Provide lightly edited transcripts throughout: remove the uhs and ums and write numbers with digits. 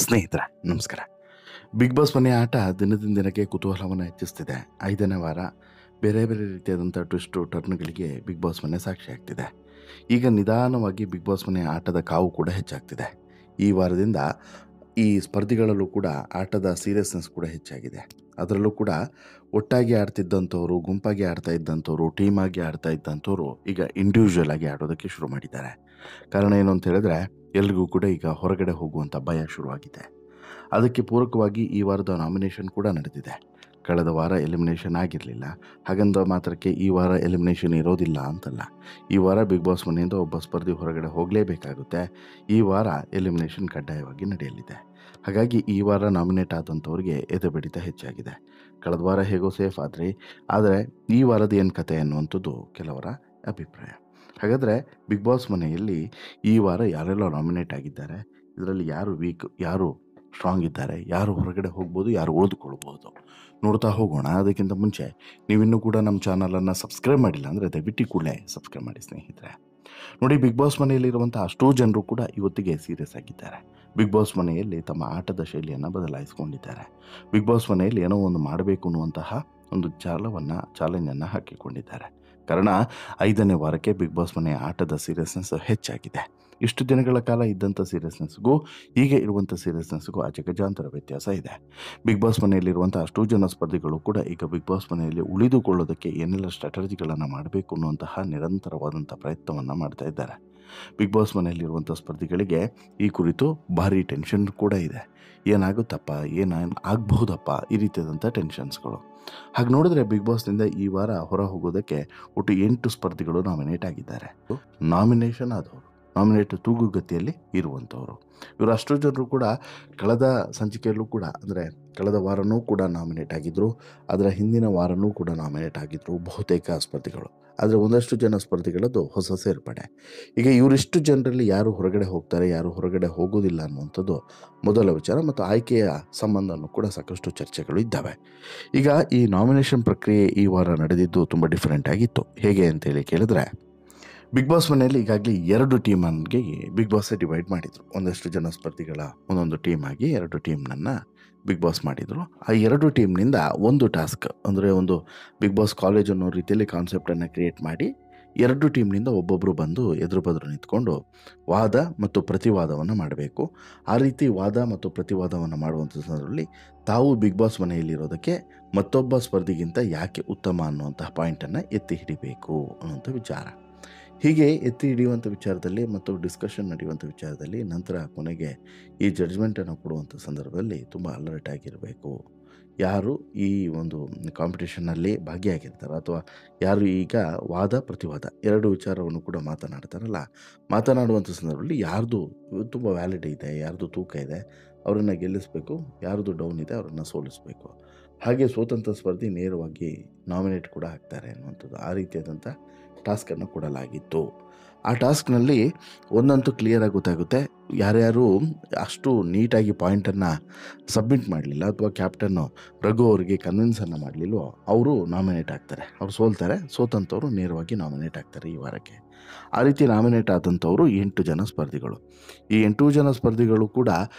ಸ್ನೇಹಿತರೆ ನಮಸ್ಕಾರ. Big boss ಮನೆ ಆಟ ದಿನದಿಂದ ದಿನಕ್ಕೆ ಕುತೂಹಲವನ್ನು ಹೆಚ್ಚಿಸ್ತಿದೆ. 5ನೇ ವಾರ ಬೇರೆ ಬೇರೆ ರೀತಿಯಾದಂಥ ಟ್ವಿಸ್ಟು ಟರ್ನ್ಗಳಿಗೆ ಬಿಗ್ ಬಾಸ್ ಮನೆ ಸಾಕ್ಷಿಯಾಗ್ತಿದೆ. ಈಗ ನಿಧಾನವಾಗಿ ಬಿಗ್ ಬಾಸ್ ಮನೆ ಆಟದ ಕಾವು ಕೂಡ ಹೆಚ್ಚಾಗ್ತಿದೆ. ಈ ವಾರದಿಂದ ಈ ಸ್ಪರ್ಧಿಗಳಲ್ಲೂ ಕೂಡ ಆಟದ ಸೀರಿಯಸ್ನೆಸ್ ಕೂಡ ಹೆಚ್ಚಾಗಿದೆ. ಅದರಲ್ಲೂ ಕೂಡ ಒಟ್ಟಾಗಿ ಆಡ್ತಿದ್ದಂಥವ್ರು, ಗುಂಪಾಗಿ ಆಡ್ತಾ ಇದ್ದಂಥವ್ರು, ಟೀಮಾಗಿ ಆಡ್ತಾ ಇದ್ದಂಥವ್ರು ಈಗ ಇಂಡಿವಿಜುವಲ್ ಆಗಿ ಆಡೋದಕ್ಕೆ ಶುರು ಮಾಡಿದ್ದಾರೆ. ಕಾರಣ ಏನು ಅಂತ ಹೇಳಿದ್ರೆ, ಎಲ್ರಿಗೂ ಕೂಡ ಈಗ ಹೊರಗಡೆ ಹೋಗುವಂಥ ಭಯ ಶುರುವಾಗಿದೆ. ಅದಕ್ಕೆ ಪೂರಕವಾಗಿ ಈ ವಾರದ ನಾಮಿನೇಷನ್ ಕೂಡ ನಡೆದಿದೆ. ಕಳೆದ ವಾರ ಎಲಿಮಿನೇಷನ್ ಆಗಿರಲಿಲ್ಲ. ಹಾಗಂದ ಮಾತ್ರಕ್ಕೆ ಈ ವಾರ ಎಲಿಮಿನೇಷನ್ ಇರೋದಿಲ್ಲ ಅಂತಲ್ಲ. ಈ ವಾರ ಬಿಗ್ ಬಾಸ್ ಮನೆಯಿಂದ ಒಬ್ಬ ಸ್ಪರ್ಧಿ ಹೊರಗಡೆ ಹೋಗಲೇಬೇಕಾಗುತ್ತೆ. ಈ ವಾರ ಎಲಿಮಿನೇಷನ್ ಕಡ್ಡಾಯವಾಗಿ ನಡೆಯಲಿದೆ. ಹಾಗಾಗಿ ಈ ವಾರ ನಾಮಿನೇಟ್ ಆದಂಥವ್ರಿಗೆ ಎದೆಬಡಿತ ಹೆಚ್ಚಾಗಿದೆ. ಕಳೆದ ವಾರ ಹೇಗೋ ಸೇಫ್ ಆದರೆ ಈ ವಾರದ ಏನು ಕತೆ ಅನ್ನುವಂಥದ್ದು ಕೆಲವರ ಅಭಿಪ್ರಾಯ. ಹಾಗಾದರೆ ಬಿಗ್ ಬಾಸ್ ಮನೆಯಲ್ಲಿ ಈ ವಾರ ಯಾರೆಲ್ಲ ನಾಮಿನೇಟ್ ಆಗಿದ್ದಾರೆ, ಇದರಲ್ಲಿ ಯಾರು ವೀಕ್, ಯಾರು ಸ್ಟ್ರಾಂಗ್ ಇದ್ದಾರೆ, ಯಾರು ಹೊರಗಡೆ ಹೋಗ್ಬೋದು, ಯಾರು ಉಳಿದುಕೊಳ್ಬೋದು ನೋಡ್ತಾ ಹೋಗೋಣ. ಅದಕ್ಕಿಂತ ಮುಂಚೆ ನೀವಿನ್ನೂ ಕೂಡ ನಮ್ಮ ಚಾನಲನ್ನು ಸಬ್ಸ್ಕ್ರೈಬ್ ಮಾಡಿಲ್ಲ ಅಂದರೆ ದಯವಿಟ್ಟು ಕೂಡಲೇ ಸಬ್ಸ್ಕ್ರೈಬ್ ಮಾಡಿ ಸ್ನೇಹಿತರೆ. ನೋಡಿ, ಬಿಗ್ ಬಾಸ್ ಮನೆಯಲ್ಲಿರುವಂಥ ಅಷ್ಟೋ ಜನರು ಕೂಡ ಇವತ್ತಿಗೆ ಸೀರಿಯಸ್ ಆಗಿದ್ದಾರೆ. ಬಿಗ್ ಬಾಸ್ ಮನೆಯಲ್ಲಿ ತಮ್ಮ ಆಟದ ಶೈಲಿಯನ್ನು ಬದಲಾಯಿಸಿಕೊಂಡಿದ್ದಾರೆ. ಬಿಗ್ ಬಾಸ್ ಮನೆಯಲ್ಲಿ ಏನೋ ಒಂದು ಮಾಡಬೇಕು ಅನ್ನುವಂತಹ ಒಂದು ಚಾಲೆಂಜನ್ನು ಹಾಕಿಕೊಂಡಿದ್ದಾರೆ. ಕಾರಣ 5ನೇ ವಾರಕ್ಕೆ ಬಿಗ್ ಬಾಸ್ ಮನೆಯ ಆಟದ ಸೀರಿಯಸ್ನೆಸ್ ಹೆಚ್ಚಾಗಿದೆ. ಇಷ್ಟು ದಿನಗಳ ಕಾಲ ಇದ್ದಂಥ ಸೀರಿಯಸ್ನೆಸ್ಗೂ ಈಗ ಇರುವಂಥ ಸೀರಿಯಸ್ನೆಸ್ಗೂ ಅಜಗಜಾಂತರ ವ್ಯತ್ಯಾಸ ಇದೆ. ಬಿಗ್ ಬಾಸ್ ಮನೆಯಲ್ಲಿರುವಂಥ ಅಷ್ಟೂ ಜನ ಸ್ಪರ್ಧಿಗಳು ಕೂಡ ಈಗ ಬಿಗ್ ಬಾಸ್ ಮನೆಯಲ್ಲಿ ಉಳಿದುಕೊಳ್ಳೋದಕ್ಕೆ ಏನೆಲ್ಲ ಸ್ಟ್ರಾಟಜಿಗಳನ್ನು ಮಾಡಬೇಕು ಅನ್ನುವಂತಹ ನಿರಂತರವಾದಂಥ ಪ್ರಯತ್ನವನ್ನು ಮಾಡ್ತಾ ಇದ್ದಾರೆ. ಬಿಗ್ ಬಾಸ್ ಮನೆಯಲ್ಲಿರುವಂಥ ಸ್ಪರ್ಧಿಗಳಿಗೆ ಈ ಕುರಿತು ಭಾರಿ ಟೆನ್ಷನ್ ಕೂಡ ಇದೆ. ಏನಾಗುತ್ತಪ್ಪ, ಆಗಬಹುದಪ್ಪ, ಈ ರೀತಿಯಾದಂಥ ಟೆನ್ಷನ್ಸ್ಗಳು. ಹಾಗೆ ನೋಡಿದ್ರೆ ಬಿಗ್ ಬಾಸ್ನಿಂದ ಈ ವಾರ ಹೊರ ಹೋಗೋದಕ್ಕೆ ಒಟ್ಟು 8 ಸ್ಪರ್ಧಿಗಳು ನಾಮಿನೇಟ್ ಆಗಿದ್ದಾರೆ. ನಾಮಿನೇಷನ್ ಆದವರು, ನಾಮಿನೇಟ್ ತೂಗುಗತಿಯಲ್ಲಿ ಇರುವಂಥವರು ಇವರು ಅಷ್ಟು ಜನರು ಕೂಡ ಕಳೆದ ಸಂಚಿಕೆಯಲ್ಲೂ ಕೂಡ, ಅಂದರೆ ಕಳೆದ ವಾರನೂ ಕೂಡ ನಾಮಿನೇಟ್ ಆಗಿದ್ದರು. ಅದರ ಹಿಂದಿನ ವಾರನೂ ಕೂಡ ನಾಮಿನೇಟ್ ಆಗಿದ್ದರು ಬಹುತೇಕ ಸ್ಪರ್ಧಿಗಳು. ಆದರೆ ಒಂದಷ್ಟು ಜನ ಸ್ಪರ್ಧಿಗಳದ್ದು ಹೊಸ ಸೇರ್ಪಡೆ. ಈಗ ಇವರಿಷ್ಟು ಜನರಲ್ಲಿ ಯಾರು ಹೊರಗಡೆ ಹೋಗ್ತಾರೆ, ಯಾರು ಹೊರಗಡೆ ಹೋಗೋದಿಲ್ಲ ಅನ್ನುವಂಥದ್ದು ಮೊದಲ ವಿಚಾರ. ಮತ್ತು ಆಯ್ಕೆಯ ಸಂಬಂಧನೂ ಕೂಡ ಸಾಕಷ್ಟು ಚರ್ಚೆಗಳು ಇದ್ದಾವೆ. ಈಗ ಈ ನಾಮಿನೇಷನ್ ಪ್ರಕ್ರಿಯೆ ಈ ವಾರ ನಡೆದಿದ್ದು ತುಂಬ ಡಿಫರೆಂಟ್ ಆಗಿತ್ತು. ಹೇಗೆ ಅಂತೇಳಿ ಕೇಳಿದ್ರೆ, ಬಿಗ್ ಬಾಸ್ ಮನೆಯಲ್ಲಿ ಈಗಾಗಲೇ 2 ಟೀಮನ್ಗೆ ಬಿಗ್ ಬಾಸೇ ಡಿವೈಡ್ ಮಾಡಿದರು. ಒಂದಷ್ಟು ಜನ ಸ್ಪರ್ಧಿಗಳ ಒಂದೊಂದು ಟೀಮ್ ಆಗಿ 2 ಟೀಮ್ನನ್ನು ಬಿಗ್ ಬಾಸ್ ಮಾಡಿದರು. ಆ 2 ಟೀಮ್ನಿಂದ ಒಂದು ಟಾಸ್ಕ್, ಅಂದರೆ ಒಂದು ಬಿಗ್ ಬಾಸ್ ಕಾಲೇಜ್ ಅನ್ನೋ ರೀತಿಯಲ್ಲಿ ಕಾನ್ಸೆಪ್ಟನ್ನು ಕ್ರಿಯೇಟ್ ಮಾಡಿ 2 ಟೀಮ್ನಿಂದ ಒಬ್ಬೊಬ್ಬರು ಬಂದು ಎದುರು ಬದುರು ನಿಂತ್ಕೊಂಡು ವಾದ ಮತ್ತು ಪ್ರತಿವಾದವನ್ನು ಮಾಡಬೇಕು. ಆ ರೀತಿ ವಾದ ಮತ್ತು ಪ್ರತಿವಾದವನ್ನು ಮಾಡುವಂಥ ಸಂದರ್ಭದಲ್ಲಿ ತಾವು ಬಿಗ್ ಬಾಸ್ ಮನೆಯಲ್ಲಿರೋದಕ್ಕೆ ಮತ್ತೊಬ್ಬ ಸ್ಪರ್ಧಿಗಿಂತ ಯಾಕೆ ಉತ್ತಮ ಅನ್ನುವಂತಹ ಪಾಯಿಂಟನ್ನು ಎತ್ತಿ ಹಿಡಿಬೇಕು ಅನ್ನುವಂಥ ವಿಚಾರ. ಹೀಗೆ ಎತ್ತಿ ಹಿಡಿಯುವಂಥ ವಿಚಾರದಲ್ಲಿ ಮತ್ತು ಡಿಸ್ಕಷನ್ ನಡೆಯುವಂಥ ವಿಚಾರದಲ್ಲಿ ನಂತರ ಕೊನೆಗೆ ಈ ಜಡ್ಜ್ಮೆಂಟನ್ನು ಕೊಡುವಂಥ ಸಂದರ್ಭದಲ್ಲಿ ತುಂಬ ಅಲರ್ಟ್ ಆಗಿರಬೇಕು. ಯಾರು ಈ ಒಂದು ಕಾಂಪಿಟೇಷನ್ನಲ್ಲಿ ಭಾಗಿಯಾಗಿರ್ತಾರೋ ಅಥವಾ ಯಾರು ಈಗ ವಾದ ಪ್ರತಿವಾದ 2 ವಿಚಾರವನ್ನು ಕೂಡ ಮಾತನಾಡ್ತಾರಲ್ಲ, ಮಾತನಾಡುವಂಥ ಸಂದರ್ಭದಲ್ಲಿ ಯಾರ್ದು ತುಂಬ ವ್ಯಾಲಿಡ್ ಇದೆ, ಯಾರ್ದು ತೂಕ ಇದೆ, ಅವರನ್ನು ಗೆಲ್ಲಿಸಬೇಕು, ಯಾರ್ದು ಡೌನ್ ಇದೆ ಅವರನ್ನು ಸೋಲಿಸಬೇಕು. ಹಾಗೆ ಸ್ವತಂತ್ರ ಸ್ಪರ್ಧಿ ನೇರವಾಗಿ ನಾಮಿನೇಟ್ ಕೂಡ ಆಗ್ತಾರೆ ಅನ್ನುವಂಥದ್ದು. ಆ ರೀತಿಯಾದಂಥ ಟಾಸ್ಕನ್ನು ಕೊಡಲಾಗಿತ್ತು. ಆ ಟಾಸ್ಕ್ನಲ್ಲಿ ಒಂದಂತೂ ಕ್ಲಿಯರಾಗಿ ಗೊತ್ತಾಗುತ್ತೆ, ಯಾರ್ಯಾರು ಅಷ್ಟು ನೀಟಾಗಿ ಪಾಯಿಂಟನ್ನು ಸಬ್ಮಿಟ್ ಮಾಡಲಿಲ್ಲ ಅಥವಾ ಕ್ಯಾಪ್ಟನ್ನು ರಘು ಅವರಿಗೆ ಕನ್ವಿನ್ಸನ್ನು ಮಾಡಲಿಲ್ವೋ ಅವರು ನಾಮಿನೇಟ್ ಆಗ್ತಾರೆ. ಅವ್ರು ಸೋಲ್ತಾರೆ. ಸೋತಂಥವ್ರು ನೇರವಾಗಿ ನಾಮಿನೇಟ್ ಆಗ್ತಾರೆ ಈ ವಾರಕ್ಕೆ. ಆ ರೀತಿ ನಾಮಿನೇಟ್ ಆದಂಥವರು 8 ಜನ ಸ್ಪರ್ಧಿಗಳು. ಈ 8 ಜನ ಸ್ಪರ್ಧಿಗಳು ಕೂಡ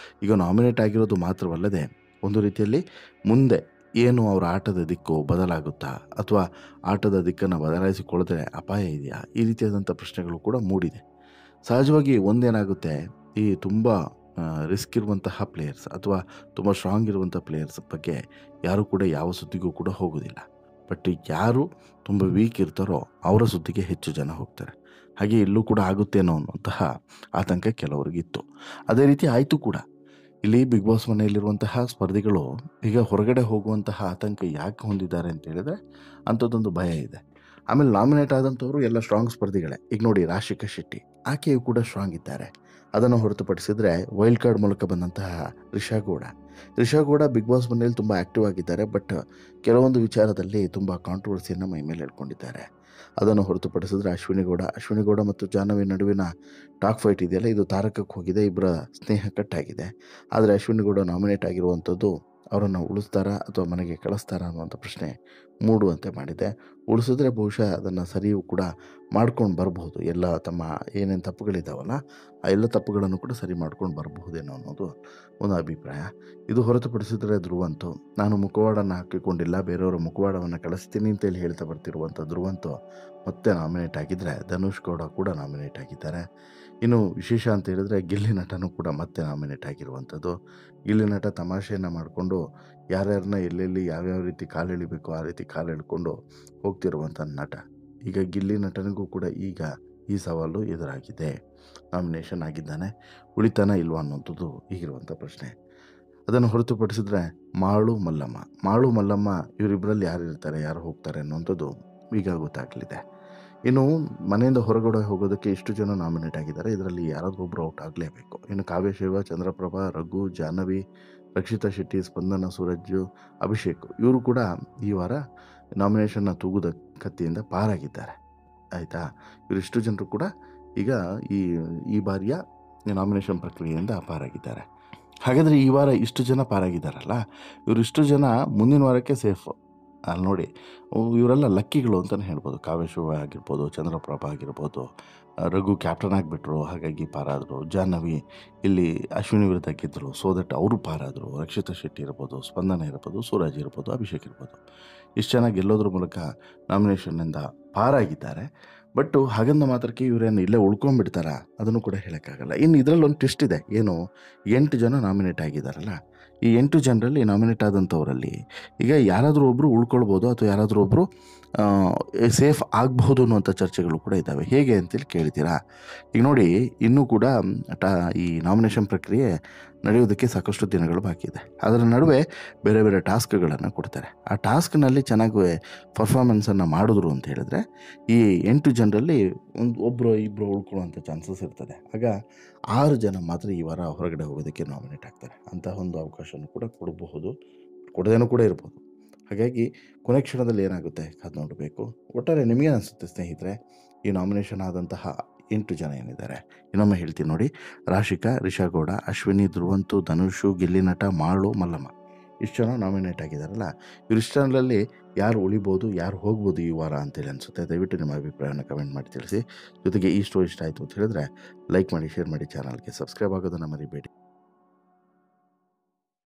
ಈಗ ನಾಮಿನೇಟ್ ಆಗಿರೋದು ಮಾತ್ರವಲ್ಲದೆ ಒಂದು ರೀತಿಯಲ್ಲಿ ಮುಂದೆ ಏನು ಅವರ ಆಟದ ದಿಕ್ಕು ಬದಲಾಗುತ್ತಾ ಅಥವಾ ಆಟದ ದಿಕ್ಕನ್ನು ಬದಲಾಯಿಸಿಕೊಳ್ಳದ್ರೆ ಅಪಾಯ ಇದೆಯಾ, ಈ ರೀತಿಯಾದಂಥ ಪ್ರಶ್ನೆಗಳು ಕೂಡ ಮೂಡಿದೆ. ಸಹಜವಾಗಿ ಒಂದೇನಾಗುತ್ತೆ, ಈ ತುಂಬ ರಿಸ್ಕ್ ಇರುವಂತಹ ಪ್ಲೇಯರ್ಸ್ ಅಥವಾ ತುಂಬ ಸ್ಟ್ರಾಂಗ್ ಇರುವಂಥ ಪ್ಲೇಯರ್ಸ್ ಬಗ್ಗೆ ಯಾರು ಕೂಡ ಯಾವ ಸುದ್ದಿಗೂ ಕೂಡ ಹೋಗೋದಿಲ್ಲ. ಬಟ್ ಯಾರು ತುಂಬ ವೀಕ್ ಇರ್ತಾರೋ ಅವರ ಸುದ್ದಿಗೆ ಹೆಚ್ಚು ಜನ ಹೋಗ್ತಾರೆ. ಹಾಗೆ ಇಲ್ಲೂ ಕೂಡ ಆಗುತ್ತೇನೋ ಅನ್ನುವಂತಹ ಆತಂಕ ಕೆಲವರಿಗಿತ್ತು. ಅದೇ ರೀತಿ ಆಯಿತು ಕೂಡ. ಇಲ್ಲಿ ಬಿಗ್ ಬಾಸ್ ಮನೆಯಲ್ಲಿರುವಂತಹ ಸ್ಪರ್ಧಿಗಳು ಈಗ ಹೊರಗಡೆ ಹೋಗುವಂತಹ ಆತಂಕ ಯಾಕೆ ಹೊಂದಿದ್ದಾರೆ ಅಂತ ಹೇಳಿದ್ರೆ ಅಂಥದ್ದೊಂದು ಭಯ ಇದೆ. ಆಮೇಲೆ ನಾಮಿನೇಟ್ ಆದಂಥವರು ಎಲ್ಲ ಸ್ಟ್ರಾಂಗ್ ಸ್ಪರ್ಧಿಗಳೇ. ಈಗ ನೋಡಿ, ರಾಶಿಕಾ ಶೆಟ್ಟಿ ಆಕೆಯು ಕೂಡ ಸ್ಟ್ರಾಂಗ್ ಇದ್ದಾರೆ. ಅದನ್ನು ಹೊರತುಪಡಿಸಿದರೆ ವೈಲ್ಡ್ ಕಾರ್ಡ್ ಮೂಲಕ ಬಂದಂತಹ ರಿಷಾ ಗೌಡ ಬಿಗ್ ಬಾಸ್ ಮನೆಯಲ್ಲಿ ತುಂಬ ಆ್ಯಕ್ಟಿವ್ ಆಗಿದ್ದಾರೆ. ಬಟ್ ಕೆಲವೊಂದು ವಿಚಾರದಲ್ಲಿ ತುಂಬ ಕಾಂಟ್ರವರ್ಸಿಯನ್ನು ಮೈ ಮೇಲೆ ಹೇಳ್ಕೊಂಡಿದ್ದಾರೆ. ಅದನ್ನು ಹೊರತುಪಡಿಸಿದ್ರೆ ಅಶ್ವಿನಿ ಗೌಡ ಮತ್ತು ಜಾಹ್ನವಿ ನಡುವಿನ ಟಾಕ್ ಫೈಟ್ ಇದೆಯಲ್ಲ, ಇದು ತಾರಕಕ್ಕೆ ಹೋಗಿದೆ. ಇಬ್ಬರ ಸ್ನೇಹ ಕಟ್ಟಾಗಿದೆ. ಆದರೆ ಅಶ್ವಿನಿ ಗೌಡ ನಾಮಿನೇಟ್ ಆಗಿರುವಂಥದ್ದು ಅವರನ್ನು ಉಳಿಸ್ತಾರಾ ಅಥವಾ ಮನೆಗೆ ಕಳಿಸ್ತಾರಾ ಅನ್ನುವಂಥ ಪ್ರಶ್ನೆ ಮೂಡುವಂತೆ ಮಾಡಿದೆ. ಉಳಿಸಿದ್ರೆ ಬಹುಶಃ ಅದನ್ನು ಸರಿಯೂ ಕೂಡ ಮಾಡ್ಕೊಂಡು ಬರಬಹುದು. ಎಲ್ಲ ತಮ್ಮ ಏನೇನು ತಪ್ಪುಗಳಿದ್ದಾವಲ್ಲ ಆ ಎಲ್ಲ ತಪ್ಪುಗಳನ್ನು ಕೂಡ ಸರಿ ಮಾಡ್ಕೊಂಡು ಬರಬಹುದೇನೋ ಅನ್ನೋದು ಒಂದು ಅಭಿಪ್ರಾಯ. ಇದು ಹೊರತುಪಡಿಸಿದರೆ ಧ್ರುವಂತು ನಾನು ಮುಖವಾಡನ್ನು ಹಾಕಿಕೊಂಡಿಲ್ಲ, ಬೇರೆಯವರ ಮುಖವಾಡವನ್ನು ಕಳಿಸ್ತೀನಿ ಅಂತೇಳಿ ಹೇಳ್ತಾ ಬರ್ತಿರುವಂಥ ಧ್ರುವಂತು ಮತ್ತೆ ನಾಮಿನೇಟ್ ಆಗಿದ್ದರೆ ಧನುಷ್ ಗೌಡ ಕೂಡ ನಾಮಿನೇಟ್ ಆಗಿದ್ದಾರೆ. ಇನ್ನು ವಿಶೇಷ ಅಂತ ಹೇಳಿದ್ರೆ ಗಿಲ್ಲಿ ನಟನೂ ಕೂಡ ಮತ್ತೆ ನಾಮಿನೇಟ್ ಆಗಿರುವಂಥದ್ದು. ಗಿಲ್ಲಿ ನಟ ತಮಾಷೆಯನ್ನು ಮಾಡಿಕೊಂಡು ಯಾರ್ಯಾರನ್ನ ಎಲ್ಲೆಲ್ಲಿ ಯಾವ್ಯಾವ ರೀತಿ ಕಾಲೆಳಿಬೇಕು ಆ ರೀತಿ ಕಾಲೆಳ್ಕೊಂಡು ಹೋಗ್ತಿರುವಂಥ ನಟ. ಈಗ ಗಿಲ್ಲಿ ನಟನಿಗೂ ಕೂಡ ಈಗ ಈ ಸವಾಲು ಎದುರಾಗಿದೆ. ನಾಮಿನೇಷನ್ ಆಗಿದ್ದಾನೆ, ಉಳಿತಾನ ಇಲ್ವಾ ಅನ್ನೋಂಥದ್ದು ಈಗಿರುವಂಥ ಪ್ರಶ್ನೆ. ಅದನ್ನು ಹೊರತುಪಡಿಸಿದ್ರೆ ಮಾಳು ಮಲ್ಲಮ್ಮ ಇವರಿಬ್ಬರಲ್ಲಿ ಯಾರು ಇರ್ತಾರೆ, ಯಾರು ಹೋಗ್ತಾರೆ ಅನ್ನುವಂಥದ್ದು ಈಗ ಗೊತ್ತಾಗಲಿದೆ. ಇನ್ನು ಮನೆಯಿಂದ ಹೊರಗಡೆ ಹೋಗೋದಕ್ಕೆ ಇಷ್ಟು ಜನ ನಾಮಿನೇಟ್ ಆಗಿದ್ದಾರೆ. ಇದರಲ್ಲಿ ಯಾರಾದರೂ ಒಬ್ಬರು ಔಟ್ ಆಗಲೇಬೇಕು. ಇನ್ನು ಕಾವ್ಯಶೈವ, ಚಂದ್ರಪ್ರಭಾ, ರಘು, ಜಾಹ್ನವಿ, ರಕ್ಷಿತಾ ಶೆಟ್ಟಿ, ಸ್ಪಂದನ, ಸೂರಜ್, ಅಭಿಷೇಕ್ ಇವರು ಕೂಡ ಈ ವಾರ ನಾಮಿನೇಷನ್ನ ತೂಗುದ ಕತ್ತಿಯಿಂದ ಪಾರಾಗಿದ್ದಾರೆ. ಆಯಿತಾ, ಇವರಿಷ್ಟು ಜನರು ಕೂಡ ಈಗ ಈ ಬಾರಿಯ ನಾಮಿನೇಷನ್ ಪ್ರಕ್ರಿಯೆಯಿಂದ ಪಾರಾಗಿದ್ದಾರೆ. ಹಾಗಾದರೆ ಈ ವಾರ ಇಷ್ಟು ಜನ ಪಾರಾಗಿದ್ದಾರಲ್ಲ, ಇವರಿಷ್ಟು ಜನ ಮುಂದಿನ ವಾರಕ್ಕೆ ಸೇಫು. ಅಲ್ಲಿ ನೋಡಿ, ಇವರೆಲ್ಲ ಲಕ್ಕಿಗಳು ಅಂತಲೇ ಹೇಳ್ಬೋದು. ಕಾವ್ಯಶಿವ ಆಗಿರ್ಬೋದು, ಚಂದ್ರಪ್ರಭಾ ಆಗಿರ್ಬೋದು, ರಘು ಕ್ಯಾಪ್ಟನ್ ಆಗಿಬಿಟ್ರು, ಹಾಗಾಗಿ ಪಾರಾದರು. ಜಾಹ್ನವಿ ಇಲ್ಲಿ ಅಶ್ವಿನಿ ವಿರುದ್ಧ ಗೆದ್ದರು, ಸೊ ದಟ್ ಅವರು ಪಾರಾದರು. ರಕ್ಷಿತಾ ಶೆಟ್ಟಿ ಇರ್ಬೋದು, ಸ್ಪಂದನ ಇರ್ಬೋದು, ಸೂರಜ್ ಇರ್ಬೋದು, ಅಭಿಷೇಕ್ ಇರ್ಬೋದು, ಇಷ್ಟು ಜನ ಗೆಲ್ಲೋದ್ರ ಮೂಲಕ ನಾಮಿನೇಷನ್ನಿಂದ ಪಾರಾಗಿದ್ದಾರೆ. ಬಟ್ ಹಾಗಂದ ಮಾತ್ರಕ್ಕೆ ಇವರೇನು ಇಲ್ಲೇ ಉಳ್ಕೊಂಡ್ಬಿಡ್ತಾರ ಅದನ್ನು ಕೂಡ ಹೇಳೋಕ್ಕಾಗಲ್ಲ. ಇನ್ನು ಇದರಲ್ಲಿ ಒಂದು ಟ್ವಿಸ್ಟ್ ಇದೆ. ಏನು, 8 ಜನ ನಾಮಿನೇಟ್ ಆಗಿದ್ದಾರಲ್ಲ, ಈ 8 ಜನರಲ್ಲಿ ನಾಮಿನೇಟ್ ಆದಂಥವರಲ್ಲಿ ಈಗ ಯಾರಾದರೂ ಒಬ್ಬರು ಉಳ್ಕೊಳ್ಬೋದು ಅಥವಾ ಯಾರಾದರೂ ಒಬ್ಬರು ಸೇಫ್ ಆಗಬಹುದು ಅನ್ನುವಂಥ ಚರ್ಚೆಗಳು ಕೂಡ ಇದ್ದಾವೆ. ಹೇಗೆ ಅಂತೇಳಿ ಕೇಳ್ತೀರಾ? ಈಗ ನೋಡಿ, ಇನ್ನೂ ಕೂಡ ಈ ನಾಮಿನೇಷನ್ ಪ್ರಕ್ರಿಯೆ ನಡೆಯೋದಕ್ಕೆ ಸಾಕಷ್ಟು ದಿನಗಳು ಬಾಕಿ ಇದೆ. ಅದರ ನಡುವೆ ಬೇರೆ ಬೇರೆ ಟಾಸ್ಕ್ಗಳನ್ನು ಕೊಡ್ತಾರೆ. ಆ ಟಾಸ್ಕ್ನಲ್ಲಿ ಚೆನ್ನಾಗಿ ಪರ್ಫಾರ್ಮೆನ್ಸನ್ನು ಮಾಡಿದ್ರು ಅಂತ ಹೇಳಿದ್ರೆ ಈ 8 ಜನರಲ್ಲಿ ಒಬ್ಬರು ಇಬ್ಬರು ಉಳ್ಕೊಳ್ಳುವಂಥ ಚಾನ್ಸಸ್ ಇರ್ತದೆ. ಆಗ 6 ಜನ ಮಾತ್ರ ಈ ವಾರ ಹೊರಗಡೆ ಹೋಗೋದಕ್ಕೆ ನಾಮಿನೇಟ್ ಆಗ್ತಾರೆ. ಅಂತಹ ಒಂದು ಅವಕಾಶನೂ ಕೂಡ ಕೊಡಬಹುದು, ಕೊಡದೇನೂ ಕೂಡ ಇರ್ಬೋದು. ಹಾಗಾಗಿ ಕೊನೆ ಕ್ಷಣದಲ್ಲಿ ಏನಾಗುತ್ತೆ ಕಾದು ನೋಡಬೇಕು. ಒಟ್ಟಾರೆ ನಿಮಗೇನು ಅನಿಸುತ್ತೆ ಸ್ನೇಹಿತರೆ, ಈ ನಾಮಿನೇಷನ್ ಆದಂತಹ 8 ಜನ ಏನಿದ್ದಾರೆ? ಇನ್ನೊಮ್ಮೆ ಹೇಳ್ತೀನಿ ನೋಡಿ: ರಾಶಿಕಾ, ರಿಷಾಗೌಡ, ಅಶ್ವಿನಿ, ಧ್ರುವಂತು, ಧನುಷು, ಗಿಲ್ಲಿ ನಟ, ಮಾಳು, ಮಲ್ಲಮ್ಮ ಇಷ್ಟು ಜನ ನಾಮಿನೇಟ್ ಆಗಿದ್ದಾರಲ್ಲ, ಇವರಿಷ್ಟರಲ್ಲಿ ಯಾರು ಉಳಿಬೋದು, ಯಾರು ಹೋಗ್ಬೋದು ಈ ವಾರ ಅಂತೇಳಿ ಅನಿಸುತ್ತೆ? ದಯವಿಟ್ಟು ನಿಮ್ಮ ಅಭಿಪ್ರಾಯವನ್ನು ಕಮೆಂಟ್ ಮಾಡಿ ತಿಳಿಸಿ. ಜೊತೆಗೆ ಈ ಸ್ಟೋರಿ ಇಷ್ಟ ಆಯಿತು ಅಂತ ಹೇಳಿದ್ರೆ ಲೈಕ್ ಮಾಡಿ, ಶೇರ್ ಮಾಡಿ, ಚಾನಲ್ಗೆ ಸಬ್ಸ್ಕ್ರೈಬ್ ಆಗೋದನ್ನು ಮರಿಬೇಡಿ.